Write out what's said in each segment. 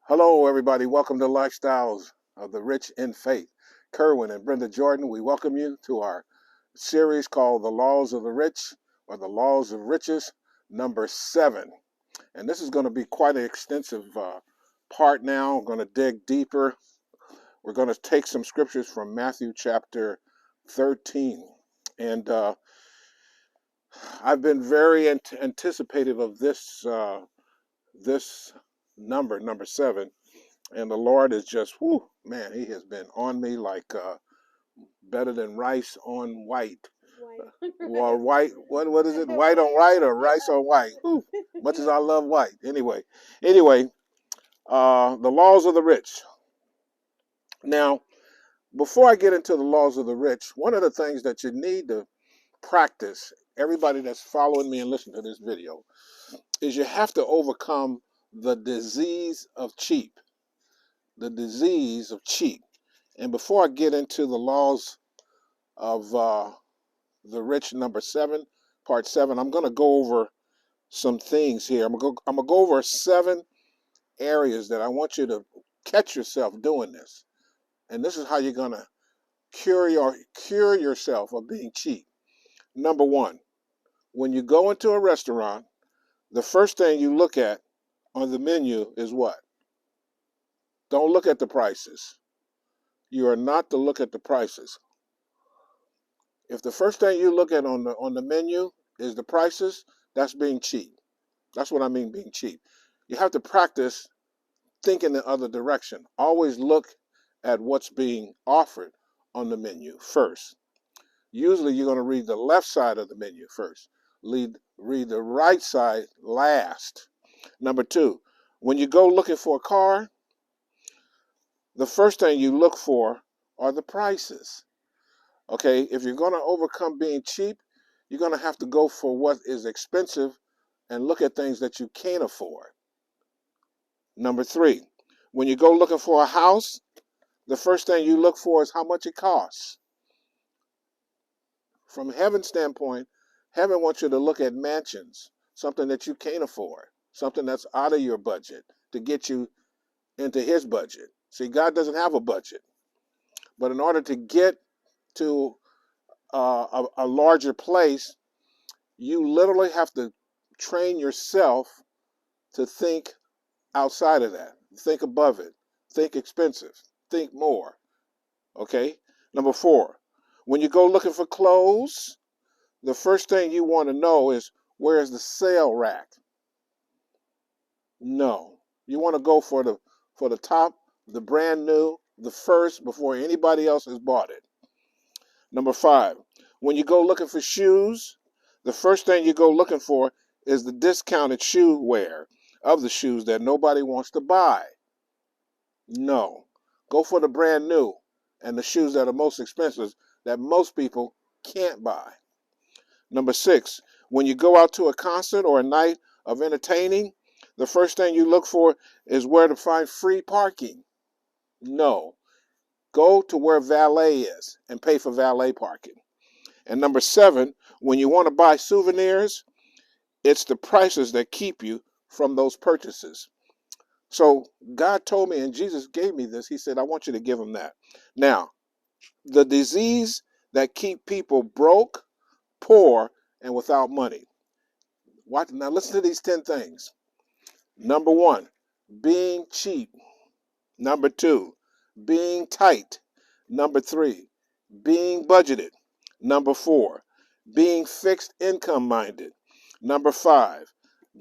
Hello, everybody. Welcome to Lifestyles of the Rich in Faith. Kerwin and Brenda Jordan, we welcome you to our series called The Laws of the Rich or The Laws of Riches, number 7. And this is going to be quite an extensive part now. We're going to dig deeper. We're going to take some scriptures from Matthew chapter 13. And I've been very anticipative of this number 7. And the Lord is just, whoo, man, he has been on me like better than rice on white. Or white, what is it? White on white or rice on white? Whew, much as I love white. Anyway, the laws of the rich. Now, before I get into the laws of the rich, one of the things that you need to practice, everybody that's following me and listening to this video, is you have to overcome the disease of cheap. The disease of cheap. And before I get into the laws of the rich, number 7, part 7, I'm going to go over some things here. I'm going to go over 7 areas that I want you to catch yourself doing this. And this is how you're going to cure yourself of being cheap. Number 1, when you go into a restaurant, the first thing you look at on the menu is what? Don't look at the prices. You are not to look at the prices. If the first thing you look at on the menu is the prices, that's being cheap. That's what I mean being cheap. You have to practice thinking the other direction. Always look at what's being offered on the menu first. Usually you're going to read the left side of the menu first. Read the right side last. Number 2, when you go looking for a car, the first thing you look for are the prices. Okay, if you're going to overcome being cheap, you're going to have to go for what is expensive and look at things that you can't afford. Number 3, when you go looking for a house, the first thing you look for is how much it costs. From heaven's standpoint, heaven wants you to look at mansions, something that you can't afford, something that's out of your budget to get you into his budget. See, God doesn't have a budget. But in order to get to a larger place, you literally have to train yourself to think outside of that. Think above it. Think expensive. Think more. Okay? Number 4, when you go looking for clothes, the first thing you want to know is, where is the sale rack? No. You want to go for the top, the brand new, the first, before anybody else has bought it. Number 5, when you go looking for shoes, the first thing you go looking for is the discounted shoe wear of the shoes that nobody wants to buy. No. Go for the brand new and the shoes that are most expensive that most people can't buy. Number 6, when you go out to a concert or a night of entertaining, the first thing you look for is where to find free parking. No. Go to where valet is and pay for valet parking. And number 7, when you want to buy souvenirs, it's the prices that keep you from those purchases. So God told me, and Jesus gave me this. He said, I want you to give them that. Now, the disease that keep people broke, poor, and without money. Now listen to these 10 things. Number 1, being cheap. Number 2, being tight. Number 3, being budgeted. Number 4, being fixed income minded. Number 5,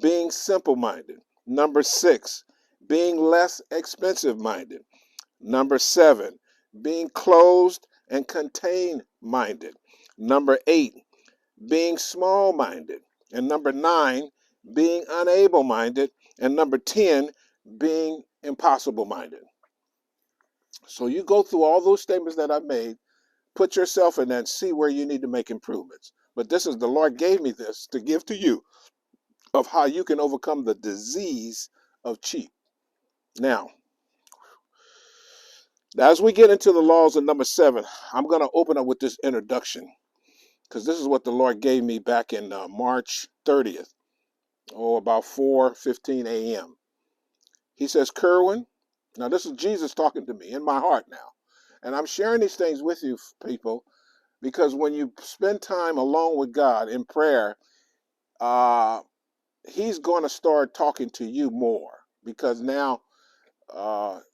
being simple minded. Number 6, being less expensive minded. Number 7, being closed and contained minded. Number 8, being small minded. And number 9, being unable minded. And number 10, being impossible minded. So you go through all those statements that I made, put yourself in that and see where you need to make improvements. But this is, the Lord gave me this to give to you, of how you can overcome the disease of cheap. Now, as we get into the laws of number 7, I'm going to open up with this introduction, because this is what the Lord gave me back in March 30th, or about 4:15 a.m. He says, Kerwin, Now, this is Jesus talking to me in my heart now. And I'm sharing these things with you, people, because when you spend time alone with God in prayer, uh, He's going to start talking to you more because now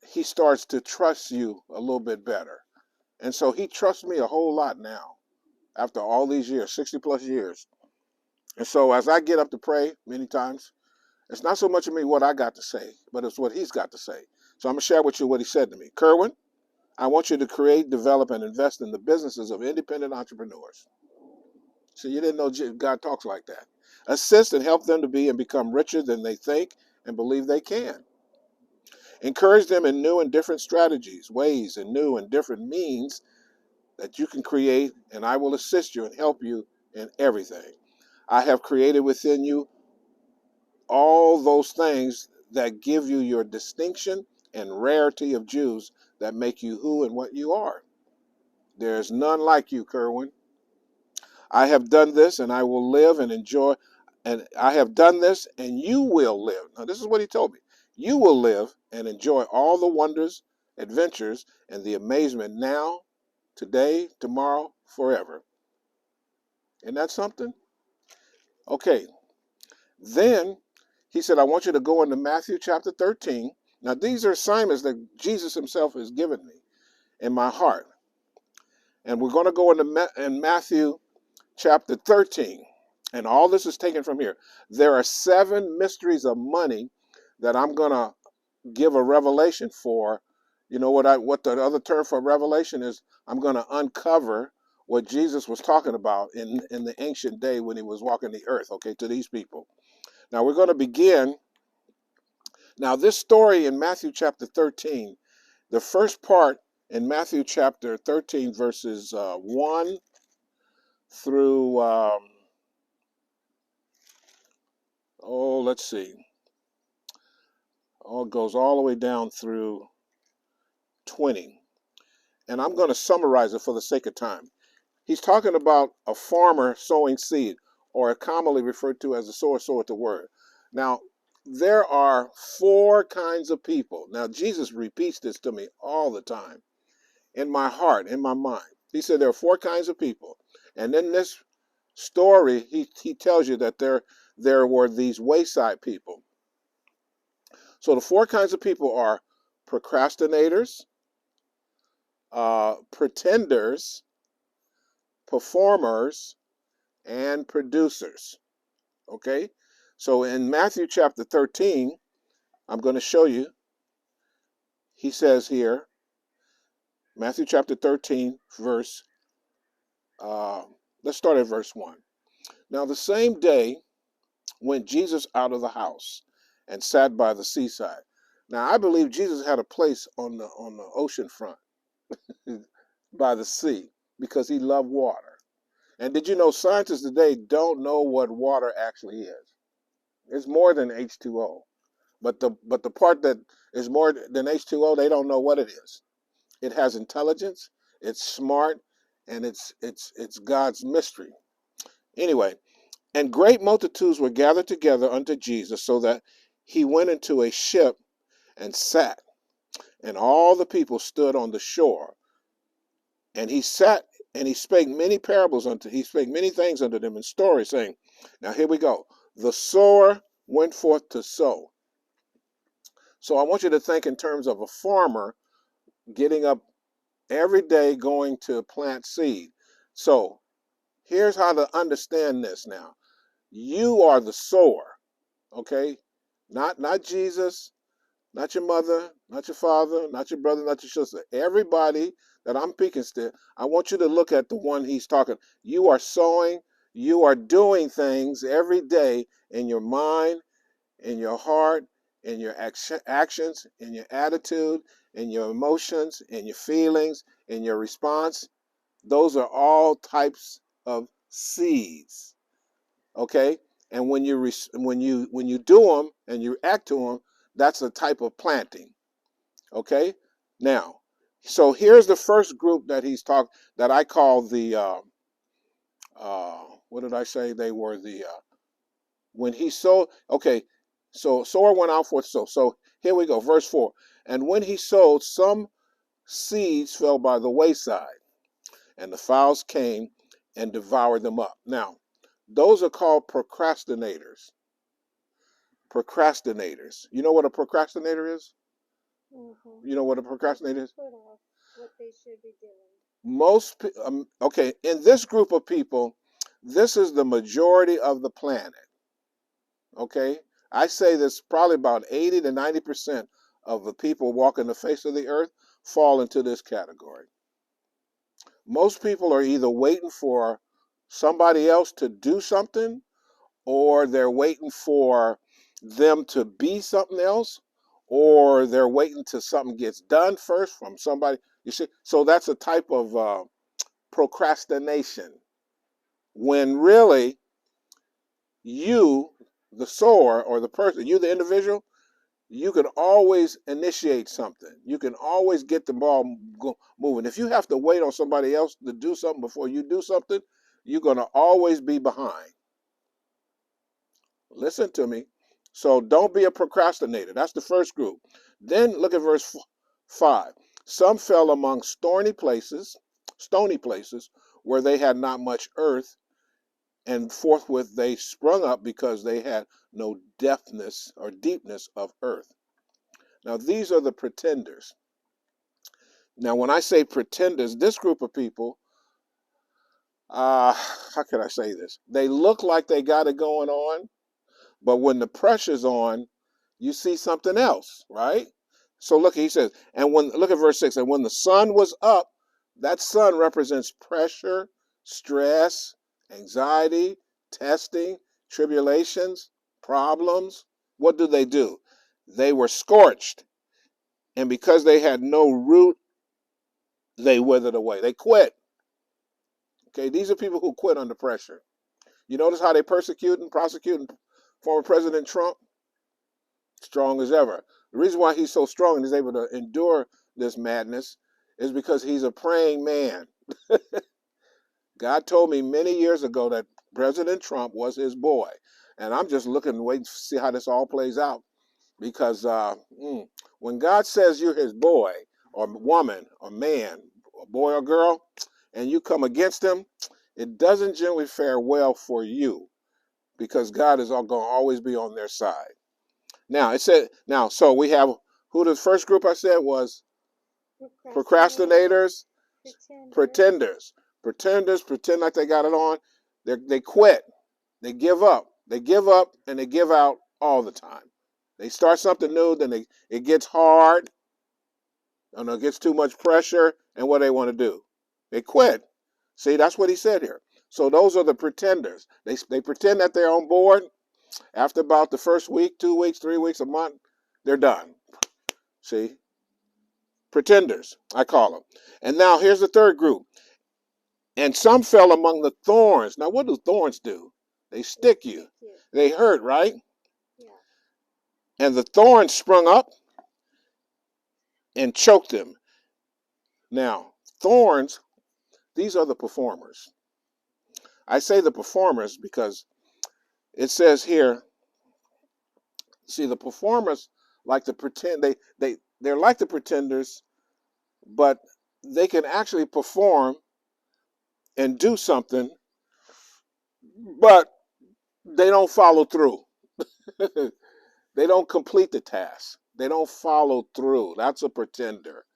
He starts to trust you a little bit better. And so He trusts me a whole lot now after all these years, 60 plus years. And so as I get up to pray many times, it's not so much of me what I got to say, but it's what He's got to say. So I'm going to share with you what He said to me. Kerwin, I want you to create, develop, and invest in the businesses of independent entrepreneurs. So you didn't know God talks like that. Assist and help them to be and become richer than they think and believe they can. Encourage them in new and different strategies, ways, and new and different means that you can create, and I will assist you and help you in everything. I have created within you all those things that give you your distinction and rarity of Jews that make you who and what you are. There is none like you, Kerwin. I have done this and I will live and enjoy, and I have done this and you will live. Now, this is what he told me. You will live and enjoy all the wonders, adventures, and the amazement now, today, tomorrow, forever. Isn't that something? Okay. Then he said, I want you to go into Matthew chapter 13. Now, these are assignments that Jesus himself has given me in my heart. And we're going to go into Matthew chapter 13. And all this is taken from here. There are 7 mysteries of money that I'm going to give a revelation for. You know what the other term for revelation is? I'm going to uncover what Jesus was talking about in the ancient day when he was walking the earth, okay, to these people. Now we're going to begin. Now this story in Matthew chapter 13, the first part in Matthew chapter 13 verses 1 through, let's see. It goes all the way down through 20. And I'm going to summarize it for the sake of time. He's talking about a farmer sowing seed, or commonly referred to as the sower soweth the word. Now, there are 4 kinds of people. Now, Jesus repeats this to me all the time in my heart, in my mind. He said there are 4 kinds of people. And in this story, he tells you that there were these wayside people. So the 4 kinds of people are procrastinators, pretenders, performers, and producers. Okay? So in Matthew chapter 13, I'm going to show you, he says here, Matthew chapter 13, verse, let's start at verse 1. Now the same day went Jesus out of the house and sat by the seaside. Now I believe Jesus had a place on the ocean front by the sea because he loved water. And did you know scientists today don't know what water actually is? It's more than H2O. But the part that is more than H2O, they don't know what it is. It has intelligence, it's smart, and it's God's mystery. Anyway, and great multitudes were gathered together unto Jesus, so that he went into a ship and sat, and all the people stood on the shore. And he sat and he spake many things unto them in stories, saying, now here we go. The sower went forth to sow. So I want you to think in terms of a farmer getting up every day going to plant seed. So here's how to understand this now. You are the sower, okay? Not Jesus, not your mother, not your father, not your brother, not your sister. Everybody that I'm speaking to, I want you to look at the one he's talking. You are sowing, you are doing things every day in your mind, in your heart, in your actions, in your attitude, in your emotions, in your feelings, in your response. Those are all types of seeds. Okay? And when you do them and you act to them, that's a type of planting. Okay? Now, so here's the first group that he's talked that I call the what did I say? They were the when he sowed. Okay, so sower went out for to sow. So here we go, verse 4. And when he sowed, some seeds fell by the wayside, and the fowls came and devoured them up. Now, those are called procrastinators. Procrastinators. You know what a procrastinator is? You know what a procrastinator is? Put off what they should be doing. Okay, in this group of people, this is the majority of the planet. Okay, I say this probably about 80 to 90% of the people walking the face of the earth fall into this category. Most people are either waiting for somebody else to do something, or they're waiting for them to be something else, or they're waiting till something gets done first from somebody. You see, so that's a type of procrastination, when really you, the sower or the person, you, the individual, you can always initiate something. You can always get the ball moving. If you have to wait on somebody else to do something before you do something, you're going to always be behind. Listen to me. So don't be a procrastinator. That's the first group. Then look at verse 5. Some fell among stony places where they had not much earth, and forthwith they sprung up because they had no depthness or deepness of earth. Now, these are the pretenders. Now, when I say pretenders, this group of people, how can I say this? They look like they got it going on, but when the pressure's on, you see something else, right? So look, he says, look at verse 6, and when the sun was up, that sun represents pressure, stress, anxiety, testing, tribulations, problems. What do? They were scorched. And because they had no root, they withered away. They quit. Okay, these are people who quit under pressure. You notice how they prosecuting former President Trump? Strong as ever. The reason why he's so strong and is able to endure this madness is because he's a praying man. God told me many years ago that President Trump was his boy. And I'm just waiting to see how this all plays out. Because when God says you're his boy or woman or man, or boy or girl, and you come against him, it doesn't generally fare well for you, because God is going to always be on their side. Now, so we have, who the first group I said was? Procrastinators, pretenders. Pretenders pretend like they got it on. They quit. They give up. They give up and they give out all the time. They start something new, then it gets hard, and it gets too much pressure, and what they want to do? They quit. See, that's what he said here. So those are the pretenders. They pretend that they're on board. After about the first week, 2 weeks, 3 weeks, a month, they're done. See? Pretenders, I call them. And now here's the third group. And some fell among the thorns. Now, what do thorns do? They stick you. They hurt, right? Yeah. And the thorns sprung up and choked them. Now, thorns, these are the performers. I say the performers because it says here, see, the performers like to pretend, they're like the pretenders, but they can actually perform and do something, but they don't follow through. They don't complete the task. They don't follow through. That's a pretender.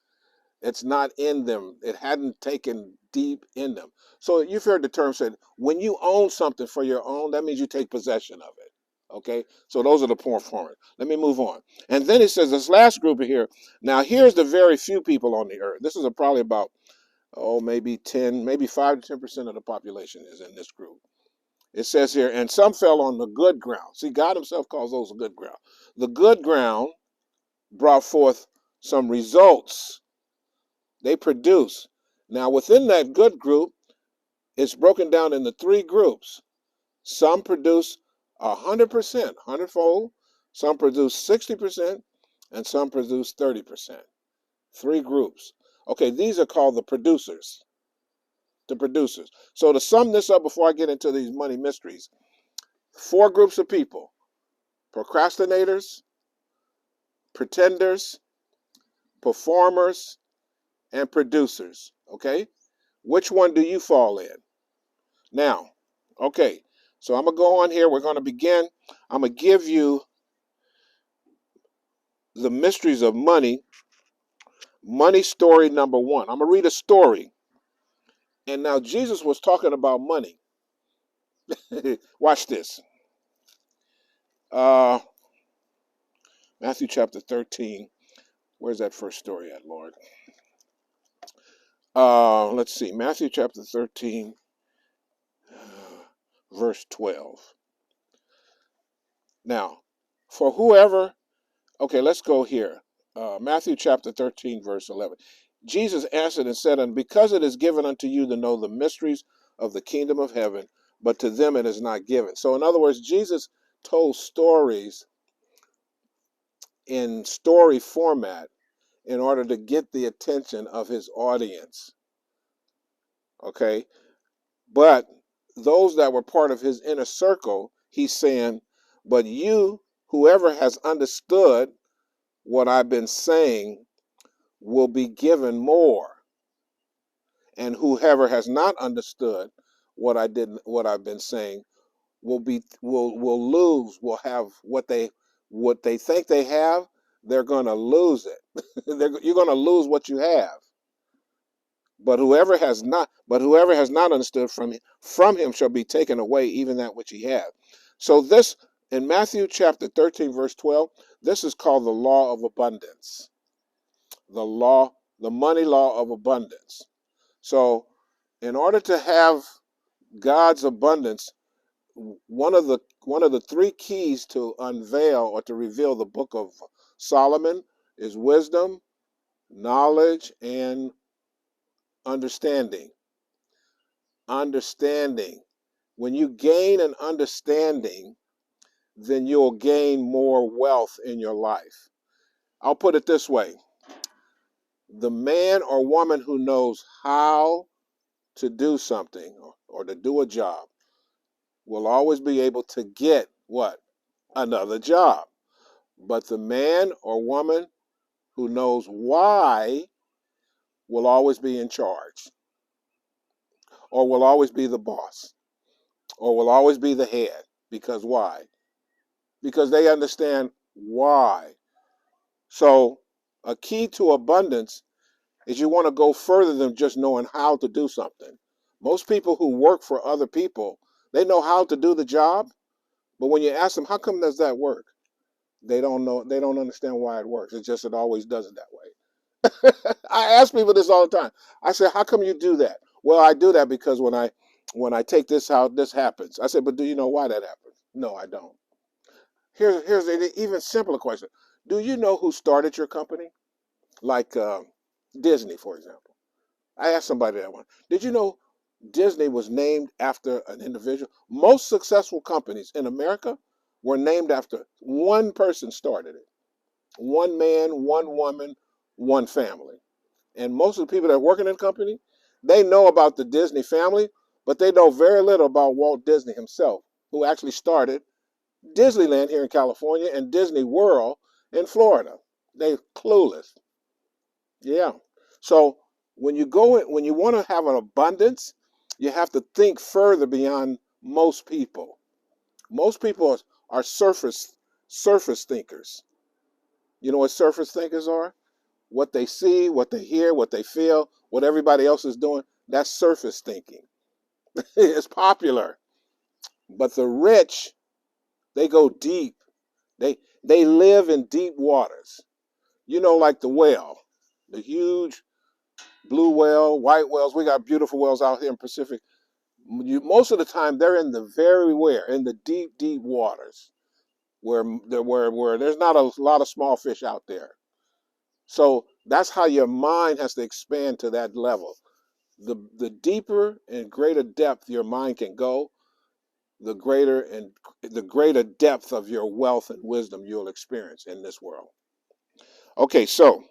It's not in them. It hadn't taken deep in them. So you've heard the term said, when you own something for your own, that means you take possession of it. Okay? So those are the performers. Let me move on. And then it says this last group here. Now here's the very few people on the earth. This is probably about, maybe 5 to 10% of the population is in this group. It says here, and some fell on the good ground. See, God himself calls those good ground. The good ground brought forth some results. They produce. Now, within that good group, it's broken down into 3 groups. Some produce 100%, 100-fold. Some produce 60%, and some produce 30%. 3 groups. Okay, these are called the producers. The producers. So to sum this up before I get into these money mysteries, 4 groups of people: procrastinators, pretenders, performers, and producers. Okay? Which one do you fall in? Now, okay, so I'm going to go on here. We're going to begin. I'm going to give you the mysteries of money. Money story number one. I'm going to read a story. And now Jesus was talking about money. Watch this. Uh, Matthew chapter 13. Where's that first story at, Lord? Let's see. Matthew chapter 13, verse 12. Now, for whoever, okay, let's go here. Matthew chapter 13, verse 11. Jesus answered and said, and because it is given unto you to know the mysteries of the kingdom of heaven, but to them it is not given. So, in other words, Jesus told stories in story format in order to get the attention of his audience. Okay? But those that were part of his inner circle, he's saying, but you, whoever has understood what I've been saying, will be given more. And whoever has not understood what I've been saying will lose, will have what they think they have, they're gonna lose it. You're gonna lose what you have. Whoever has not understood from him shall be taken away even that which he hath. So this in Matthew chapter 13, verse 12, this is called the law of abundance. The money law of abundance. So in order to have God's abundance, one of the three keys to unveil or to reveal the book of Solomon is wisdom, knowledge, and understanding. Understanding. When you gain an understanding, then you'll gain more wealth in your life. I'll put it this way. The man or woman who knows how to do something or to do a job will always be able to get what? Another job. But the man or woman who knows why will always be in charge, or will always be the boss, or will always be the head. Because why? Because they understand why. So a key to abundance is you want to go further than just knowing how to do something. Most people who work for other people, they know how to do the job, but when you ask them, how come does that work? They don't know, they don't understand why it works. It's just it always does it that way. I ask people this all the time. I say, how come you do that? Well, I do that because when I take this out, this happens. I said, but do you know why that happens? No, I don't. Here's an even simpler question. Do you know who started your company? Like Disney, for example. I asked somebody that one. Did you know Disney was named after an individual? Most successful companies in America were named after one person started it. One man, one woman, one family. And most of the people that work in the company, they know about the Disney family, but they know very little about Walt Disney himself, who actually started Disneyland here in California and Disney World in Florida. They clueless. Yeah. So when you want to have an abundance, you have to think further beyond most people. Most people are surface thinkers. You know what surface thinkers are? What they see, what they hear, what they feel, what everybody else is doing, that's surface thinking. It's popular. But the rich, they go deep. They live in deep waters. You know, like the whale, the huge blue whale, white whales. We got beautiful whales out here in Pacific. Most of the time, they're in the in the deep, deep waters where there's not a lot of small fish out there. So that's how your mind has to expand to that level. The deeper and greater depth your mind can go, the greater depth of your wealth and wisdom you'll experience in this world. Okay, so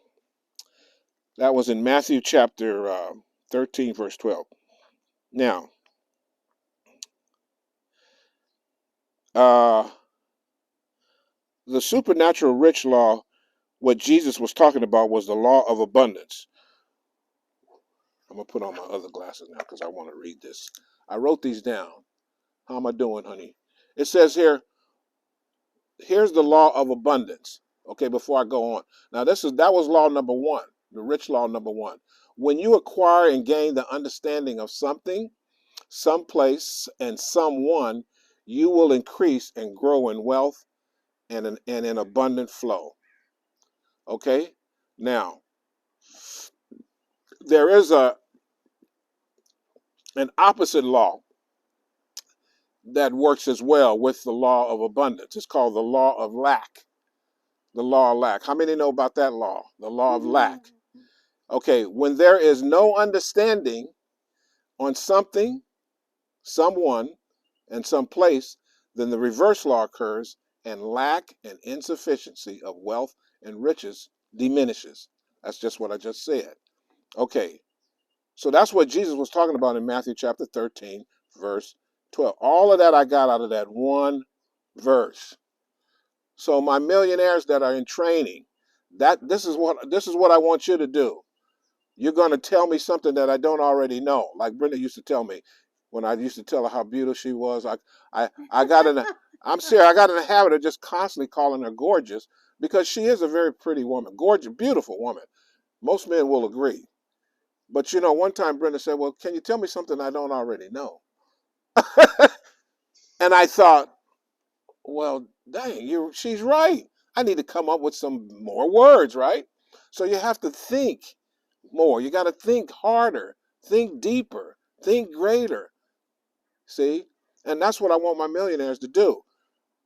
that was in Matthew chapter 13, verse 12. Now, uh, the supernatural rich law what Jesus was talking about was the law of abundance. I'm going to put on my other glasses now because I want to read this. I wrote these down. How am I doing, honey? It says here, here's the law of abundance. Okay, before I go on. Now that was law number one, the rich law number one. When you acquire and gain the understanding of something, someplace, and someone, you will increase and grow in wealth and in abundant flow. Okay? Now, there is an opposite law that works as well with the law of abundance. It's called the law of lack. The law of lack. How many know about that law? The law of lack. Okay, when there is no understanding on something, someone, and some place, then the reverse law occurs, and lack and insufficiency of wealth and riches diminishes. That's just what I just said. Okay, so that's what Jesus was talking about in Matthew chapter 13, verse 12. All of that I got out of that one verse. So my millionaires that are in training, this is what I want you to do. You're going to tell me something that I don't already know. Like Brenda used to tell me when I used to tell her how beautiful she was. I got in I'm serious. I got in the habit of just constantly calling her gorgeous because she is a very pretty woman, gorgeous, beautiful woman. Most men will agree. But one time Brenda said, "Well, can you tell me something I don't already know?" And I thought, well, dang, she's right. I need to come up with some more words, right? So you have to think more. You got to think harder, think deeper, think greater. See? And that's what I want my millionaires to do.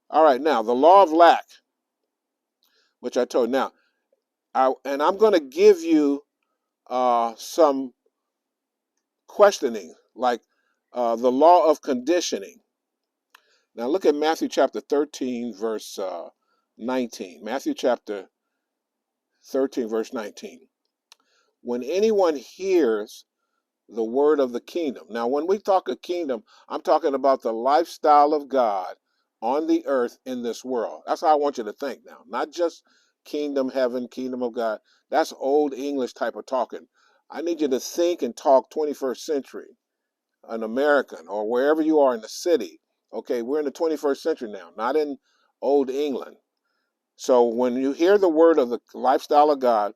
All right, now, the law of lack, which I told you. Now, I'm going to give you some questioning, like the law of conditioning. Now, look at Matthew chapter 13, verse 19. Matthew chapter 13, verse 19. When anyone hears the word of the kingdom. Now, when we talk of kingdom, I'm talking about the lifestyle of God on the earth in this world. That's how I want you to think now. Not just kingdom, heaven, kingdom of God. That's old English type of talking. I need you to think and talk 21st century, an American, or wherever you are in the city. Okay, we're in the 21st century now, not in old England. So when you hear the word of the lifestyle of God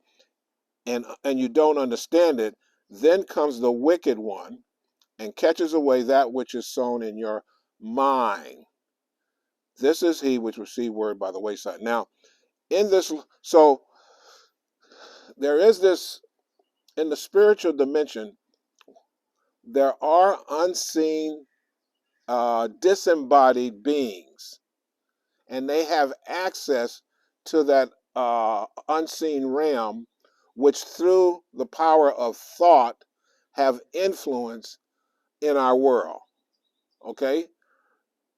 and you don't understand it, then comes the wicked one and catches away that which is sown in your mind. This is he which received word by the wayside. Now, so there is this, in the spiritual dimension, there are unseen, disembodied beings, and they have access to that unseen realm, which through the power of thought have influence in our world. Okay?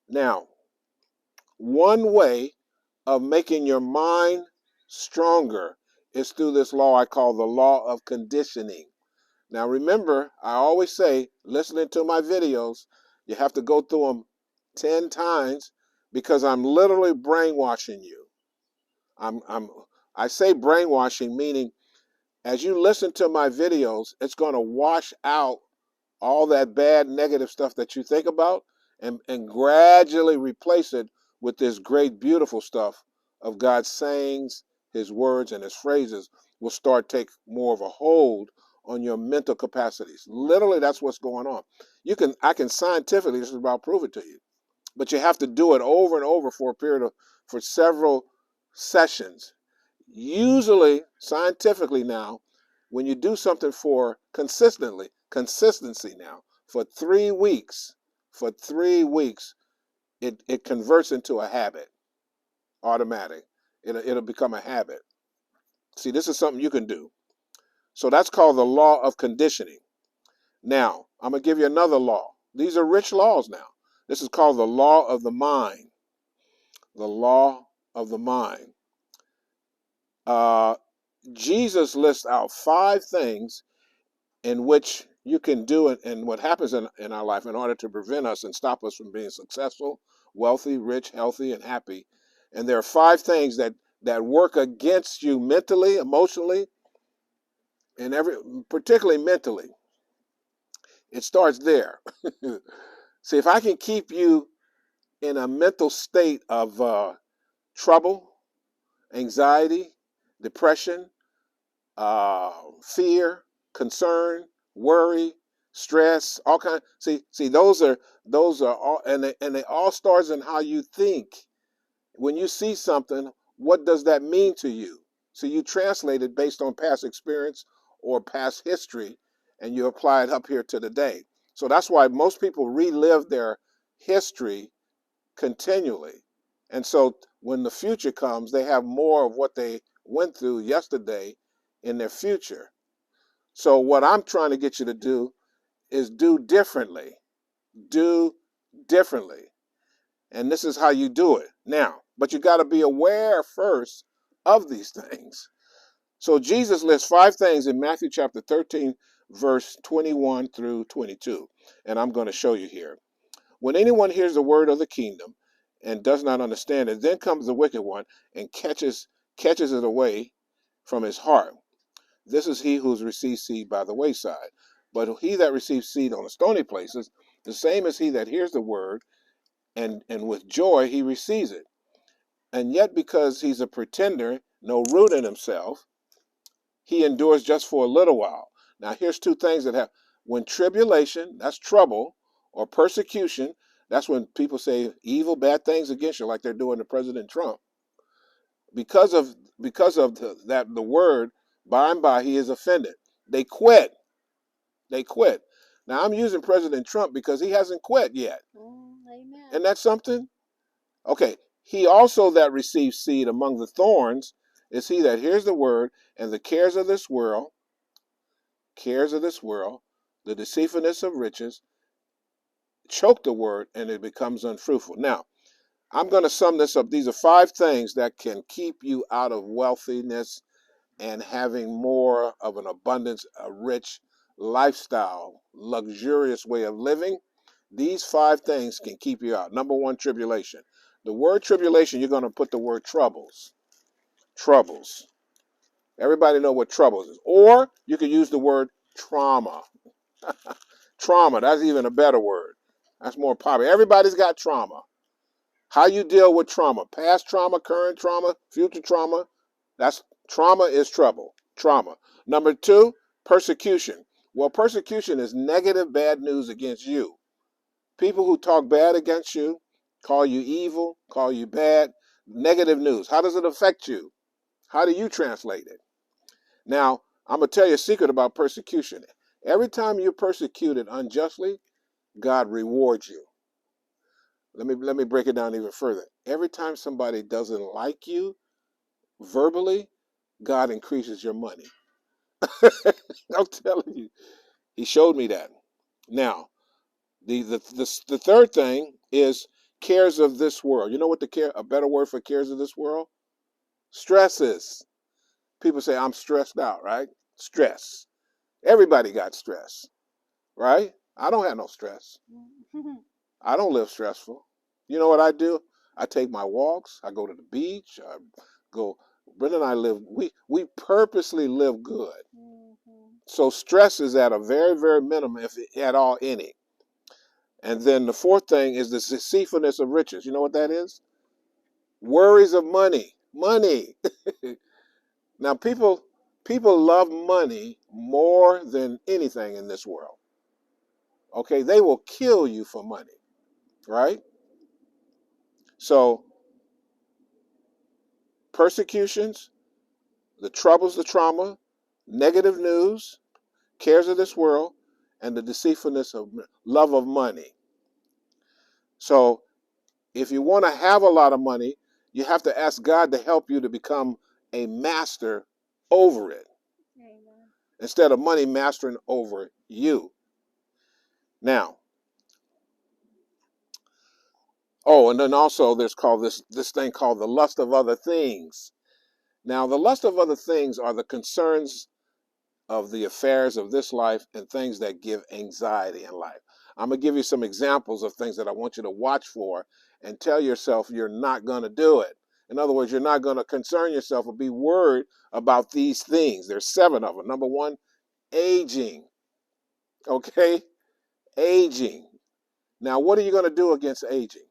Now, one way of making your mind stronger is through this law I call the law of conditioning. Now, remember, I always say, listening to my videos, you have to go through them 10 times because I'm literally brainwashing you. I say brainwashing, meaning as you listen to my videos, it's going to wash out all that bad negative stuff that you think about and gradually replace it with this great beautiful stuff of God's sayings, his words, and his phrases will start take more of a hold on your mental capacities. Literally, that's what's going on. I can scientifically just about prove it to you, but you have to do it over and over for for several sessions. Usually, scientifically now, when you do something for consistency now, for 3 weeks, it converts into a habit, automatic. It'll become a habit. See, this is something you can do. So that's called the law of conditioning. Now, I'm going to give you another law. These are rich laws now. This is called the law of the mind. The law of the mind. Jesus lists out 5 things in which you can do it and what happens in our life in order to prevent us and stop us from being successful, wealthy, rich, healthy, and happy. And there are 5 things that that work against you mentally, emotionally, and particularly mentally. It starts there. See, if I can keep you in a mental state of trouble, anxiety, depression, uh, fear, concern, worry, stress, all kind. See, those are all, and it all starts in how you think. When you see something, what does that mean to you? So you translate it based on past experience or past history, and you apply it up here to the day. So that's why most people relive their history continually. And so when the future comes, they have more of what they went through yesterday in their future. So what I'm trying to get you to do is do differently. Do differently. And this is how you do it. Now, but you got to be aware first of these things. So Jesus lists 5 things in Matthew chapter 13, verse 21 through 22. And I'm going to show you here. When anyone hears the word of the kingdom and does not understand it, then comes the wicked one and catches it away from his heart. This is he who's received seed by the wayside. But he that receives seed on the stony places, the same as he that hears the word, and with joy he receives it. And yet because he's a pretender, no root in himself, he endures just for a little while. Now here's 2 things that happen. When tribulation, that's trouble, or persecution, that's when people say evil, bad things against you, like they're doing to President Trump. Because of the word, by and by he is offended. They quit. They quit. Now I'm using President Trump because he hasn't quit yet. Amen. Isn't that something? Okay. He also that receives seed among the thorns is he that hears the word, and the cares of this world, the deceitfulness of riches, choke the word, and it becomes unfruitful. Now, I'm going to sum this up. These are 5 things that can keep you out of wealthiness and having more of an abundance, a rich lifestyle, luxurious way of living. These 5 things can keep you out. Number 1, tribulation. The word tribulation, you're going to put the word troubles. Troubles. Everybody know what troubles is. Or you could use the word trauma. Trauma, that's even a better word. That's more popular. Everybody's got trauma. How you deal with trauma, past trauma, current trauma, future trauma, that's trauma is trouble. Trauma. Number 2, persecution. Well, persecution is negative bad news against you. People who talk bad against you, call you evil, call you bad, negative news. How does it affect you? How do you translate it? Now, I'm going to tell you a secret about persecution. Every time you're persecuted unjustly, God rewards you. Let me break it down even further. Every time somebody doesn't like you verbally, God increases your money. I'm telling you. He showed me that. Now, the 3rd thing is cares of this world. You know what a better word for cares of this world? Stresses. People say I'm stressed out, right? Stress. Everybody got stress, right? I don't have no stress. I don't live stressful. You know what I do? I take my walks. I go to the beach. I go. Brenda and I live. We purposely live good. So stress is at a very, very minimum, if at all any. And then the 4th thing is the deceitfulness of riches. You know what that is? Worries of money. Money. Now people love money more than anything in this world. Okay, they will kill you for money, right? So persecutions, the troubles, the trauma, negative news, cares of this world, and the deceitfulness of love of money. So if you want to have a lot of money, you have to ask God to help you to become a master over it. Amen. Instead of money mastering over you. Now, and then also there's this thing called the lust of other things. Now, the lust of other things are the concerns of the affairs of this life and things that give anxiety in life. I'm going to give you some examples of things that I want you to watch for and tell yourself you're not going to do it. In other words, you're not going to concern yourself or be worried about these things. There's 7 of them. Number 1, aging. Okay? Aging. Now, what are you going to do against aging?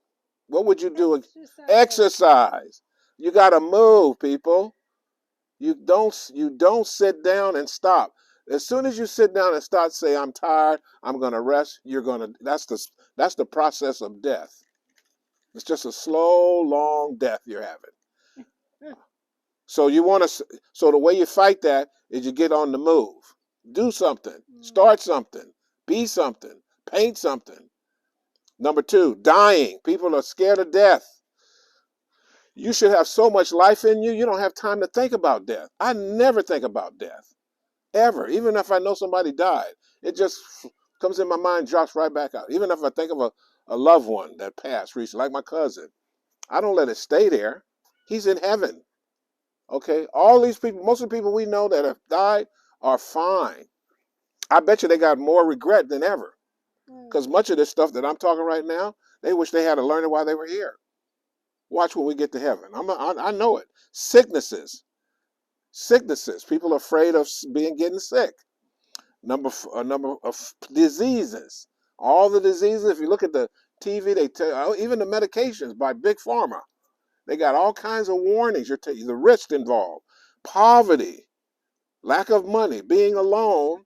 What would you do? Exercise. You got to move, people. You don't sit down and stop. As soon as you sit down and start say I'm tired, I'm going to rest, that's the process of death. It's just a slow, long death you're having. So the way you fight that is you get on the move. Do something. Start something. Be something. Paint something. Number 2, dying. People are scared of death. You should have so much life in you, you don't have time to think about death. I never think about death. Ever. Even if I know somebody died, it just comes in my mind, drops right back out. Even if I think of a loved one that passed recently, like my cousin, I don't let it stay there. He's in heaven. Okay? All these people, most of the people we know that have died are fine. I bet you they got more regret than ever. Because much of this stuff that I'm talking right now, they wish they had to learn it while they were here. Watch when we get to heaven. I know it. Sicknesses. People are afraid of getting sick. A number of diseases. All the diseases, if you look at the TV, they tell even the medications by Big Pharma. They got all kinds of warnings. The risk involved. Poverty, lack of money, being alone,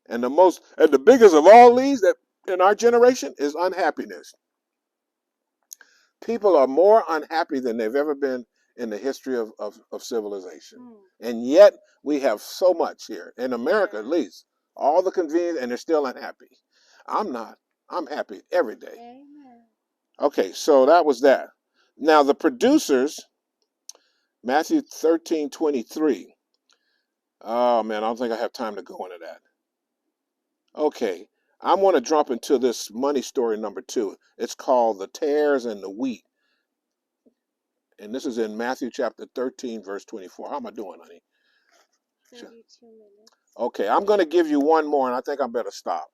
and the biggest of all these that in our generation is unhappiness. People are more unhappy than they've ever been in the history of civilization. And yet we have so much here, in America at least, all the convenience, and they're still unhappy. I'm not. I'm happy every day. Amen. Okay, so that was that. Now the producers, Matthew 13:23. Oh man, I don't think I have time to go into that. Okay, I want to jump into this money story number 2. It's called The Tares and the Wheat. And this is in Matthew chapter 13, verse 24. How am I doing, honey? 32 minutes. Okay, I'm going to give you one more, and I think I better stop.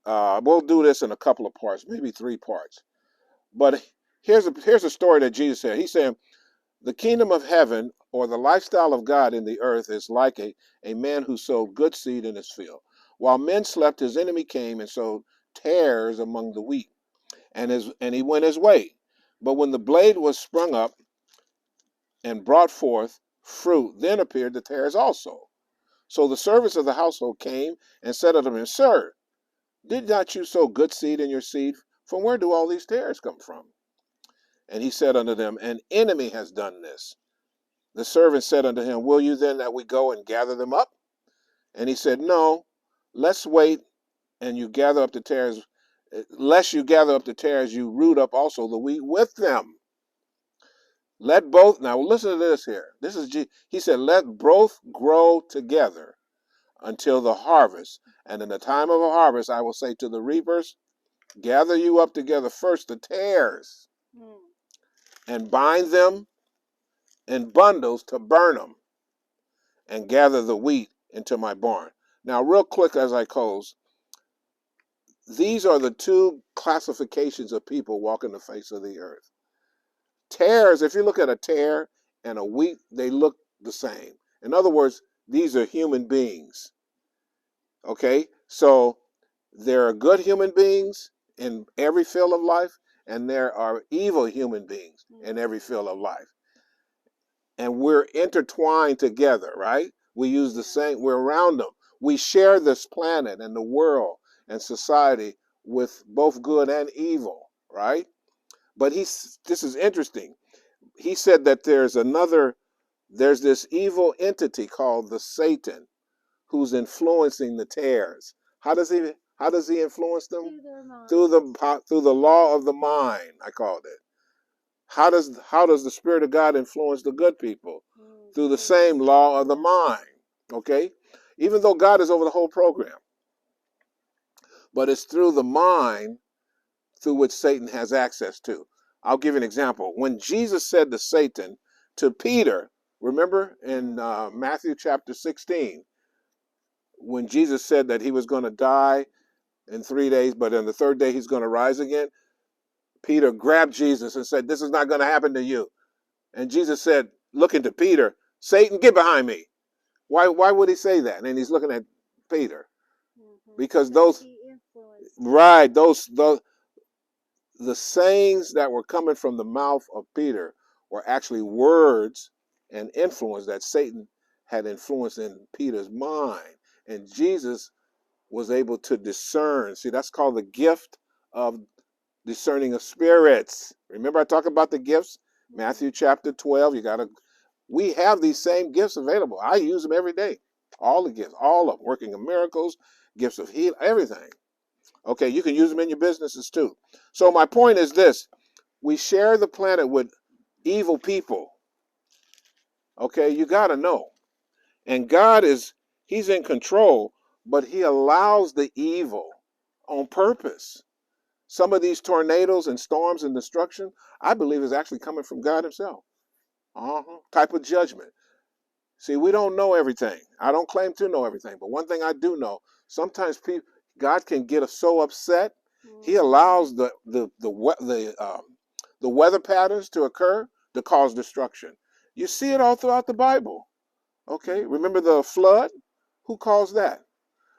We'll do this in a couple of parts, maybe 3 parts. But here's a story that Jesus said. He said, the kingdom of heaven, or the lifestyle of God in the earth, is like a man who sowed good seed in his field. While men slept, his enemy came and sowed tares among the wheat, and he went his way. But when the blade was sprung up and brought forth fruit, then appeared the tares also. So the servants of the household came and said unto him, Sir, did not you sow good seed in your seed? From where do all these tares come from? And he said unto them, An enemy has done this. The servant said unto him, Will you then that we go and gather them up? And he said, No, let's wait, and you gather up the tares. Lest you gather up the tares, you root up also the wheat with them. Let both, now listen to this here. He said, let both grow together until the harvest. And in the time of a harvest, I will say to the reapers, gather you up together first the tares and bind them in bundles to burn them, and gather the wheat into my barn. Now, real quick as I close, these are the 2 classifications of people walking the face of the earth. Tares, if you look at a tare and a wheat, they look the same. In other words, these are human beings. Okay? So there are good human beings in every field of life, and there are evil human beings in every field of life. And we're intertwined together, right? We use the same, we're around them. We share this planet and the world and society with both good and evil, right? But this is interesting. He said that there's this evil entity called the Satan who's influencing the tares. How does he influence them? Through the law of the mind, I called it. How does the Spirit of God influence the good people? Through the same law of the mind. Okay? Even though God is over the whole program. But it's through the mind through which Satan has access to. I'll give you an example. When Jesus said to Satan, to Peter, remember in Matthew chapter 16, when Jesus said that he was going to die in 3 days, but on the 3rd day he's going to rise again, Peter grabbed Jesus and said, this is not going to happen to you. And Jesus said, looking to Peter, Satan, get behind me. Why would he say that? And he's looking at Peter. Because those, right, the sayings that were coming from the mouth of Peter were actually words and influence that Satan had influenced in Peter's mind. And Jesus was able to discern. See, that's called the gift of discerning of spirits. Remember I talked about the gifts? Matthew chapter 12. We have these same gifts available. I use them every day. All the gifts, all of them, working of miracles, gifts of healing, everything. Okay, you can use them in your businesses too. So my point is this: we share the planet with evil people. Okay, you got to know. And God he's in control, but he allows the evil on purpose. Some of these tornadoes and storms and destruction, I believe, is actually coming from God himself. Type of judgment. See, we don't know everything. I don't claim to know everything, but one thing I do know: sometimes God can get us so upset, he allows the weather patterns to occur to cause destruction. You see it all throughout the Bible. Okay, remember the flood? Who caused that?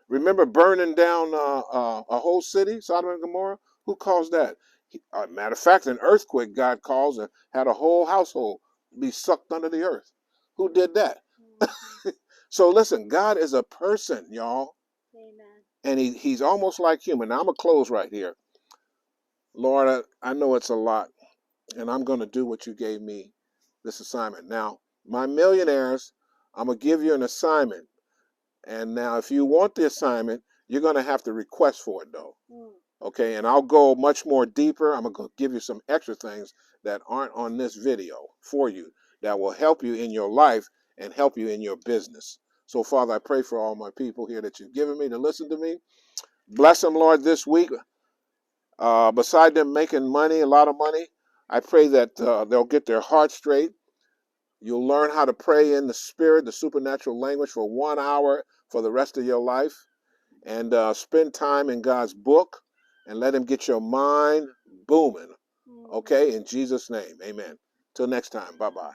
Remember burning down a whole city, Sodom and Gomorrah? Who caused that? Matter of fact, an earthquake God caused and had a whole household be sucked under the earth. Who did that? So listen, God is a person, y'all. Amen. And he's almost like human. Now I'm going to close right here. Lord, I know it's a lot, and I'm going to do what you gave me, this assignment. Now, my millionaires, I'm going to give you an assignment. And now if you want the assignment, you're going to have to request for it, though. Okay, and I'll go much more deeper. I'm going to give you some extra things that aren't on this video for you that will help you in your life and help you in your business. So, Father, I pray for all my people here that you've given me to listen to me. Bless them, Lord, this week. Beside them making money, a lot of money, I pray that they'll get their heart straight. You'll learn how to pray in the spirit, the supernatural language for 1 hour for the rest of your life. And spend time in God's book and let him get your mind booming. Okay, in Jesus' name, amen. Till next time, bye-bye.